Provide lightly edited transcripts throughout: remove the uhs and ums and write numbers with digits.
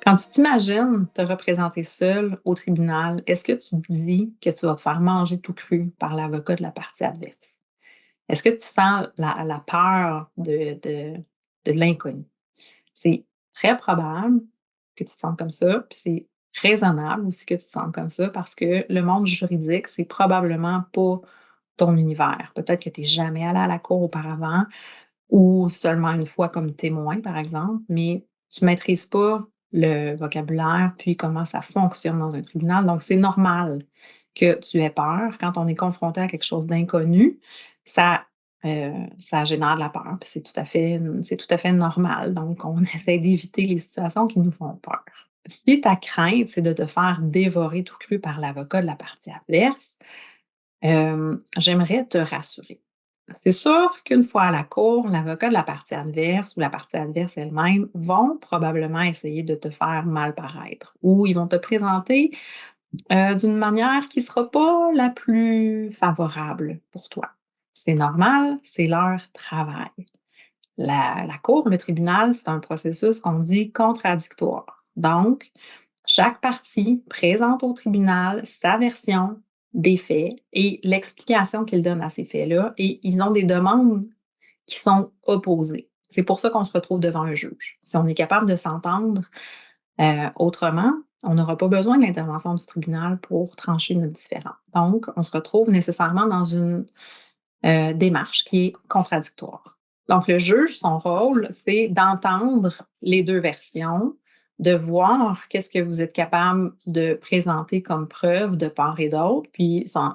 Quand tu t'imagines te représenter seul au tribunal, est-ce que tu te dis que tu vas te faire manger tout cru par l'avocat de la partie adverse? Est-ce que tu sens la peur de l'inconnu? C'est très probable que tu te sentes comme ça, puis c'est raisonnable aussi que tu te sentes comme ça parce que le monde juridique, c'est probablement pas ton univers. Peut-être que tu es jamais allé à la cour auparavant ou seulement une fois comme témoin, par exemple, mais tu maîtrises pas le vocabulaire, puis comment ça fonctionne dans un tribunal. Donc, c'est normal que tu aies peur. Quand on est confronté à quelque chose d'inconnu, ça, ça génère de la peur, puis c'est tout à fait normal. Donc, on essaie d'éviter les situations qui nous font peur. Si ta crainte, c'est de te faire dévorer tout cru par l'avocat de la partie adverse, j'aimerais te rassurer. C'est sûr qu'une fois à la cour, l'avocat de la partie adverse ou la partie adverse elle-même vont probablement essayer de te faire mal paraître ou ils vont te présenter, d'une manière qui sera pas la plus favorable pour toi. C'est normal, c'est leur travail. La cour, le tribunal, c'est un processus qu'on dit contradictoire. Donc, chaque partie présente au tribunal sa version des faits et l'explication qu'il donne à ces faits-là et ils ont des demandes qui sont opposées. C'est pour ça qu'on se retrouve devant un juge. Si on est capable de s'entendre, autrement, on n'aura pas besoin de l'intervention du tribunal pour trancher notre différend. Donc, on se retrouve nécessairement dans une, démarche qui est contradictoire. Donc le juge, son rôle, c'est d'entendre les 2 versions, de voir qu'est-ce que vous êtes capable de présenter comme preuve de part et d'autre, puis son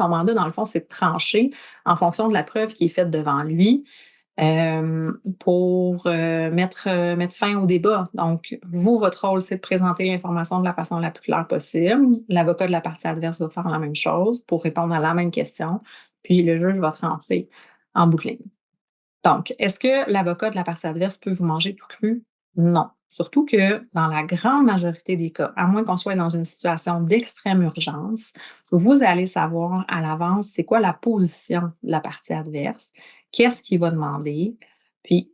mandat, dans le fond, c'est de trancher en fonction de la preuve qui est faite devant lui, pour, mettre fin au débat. Donc vous, votre rôle, c'est de présenter l'information de la façon la plus claire possible. L'avocat de la partie adverse va faire la même chose pour répondre à la même question, puis le juge va trancher en bout de ligne. Donc, est-ce que l'avocat de la partie adverse peut vous manger tout cru? Non. Surtout que dans la grande majorité des cas, à moins qu'on soit dans une situation d'extrême urgence, vous allez savoir à l'avance c'est quoi la position de la partie adverse, qu'est-ce qu'il va demander, puis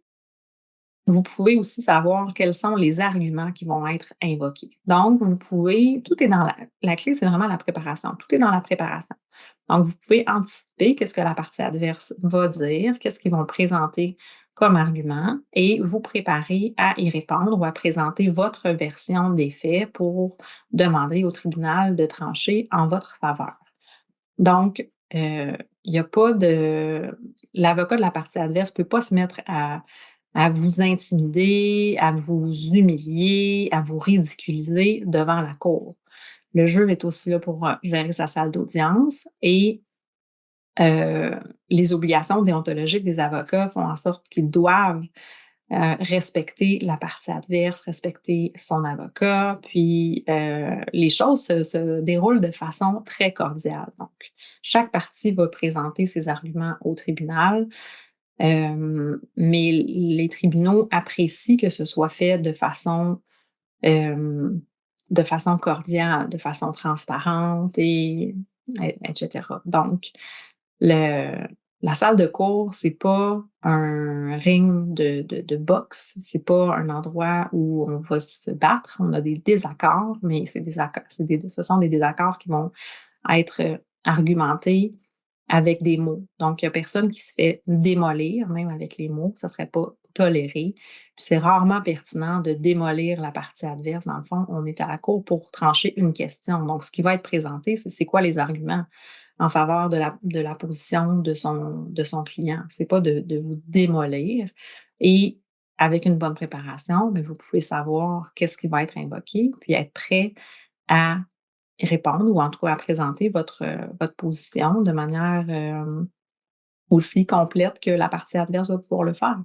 vous pouvez aussi savoir quels sont les arguments qui vont être invoqués. Donc, vous pouvez, tout est dans la clé, c'est vraiment la préparation. Tout est dans la préparation. Donc, vous pouvez anticiper qu'est-ce que la partie adverse va dire, qu'est-ce qu'ils vont présenter comme argument et vous préparer à y répondre ou à présenter votre version des faits pour demander au tribunal de trancher en votre faveur. Donc, il y a pas de l'avocat de la partie adverse peut pas se mettre à vous intimider, à vous humilier, à vous ridiculiser devant la cour. Le juge est aussi là pour, gérer sa salle d'audience et heu, les obligations déontologiques des avocats font en sorte qu'ils doivent, respecter la partie adverse, respecter son avocat, puis, les choses se déroulent de façon très cordiale. Donc, chaque partie va présenter ses arguments au tribunal, mais les tribunaux apprécient que ce soit fait hem, de façon cordiale, de façon transparente et cetera. Donc, le la salle de cours, c'est pas un ring de boxe, c'est pas un endroit où on va se battre. On a des désaccords, mais ce sont des désaccords qui vont être, argumentés avec des mots. Donc il y a personne qui se fait démolir, même avec les mots, ça serait pas toléré. Puis c'est rarement pertinent de démolir la partie adverse. Dans le fond, on est à la cour pour trancher une question. Donc ce qui va être présenté, c'est quoi les arguments en faveur de la position de son client. C'est pas de vous démolir et avec une bonne préparation, mais vous pouvez savoir qu'est-ce qui va être invoqué, puis être prêt à répondre ou en tout cas à présenter votre position de manière, aussi complète que la partie adverse va pouvoir le faire.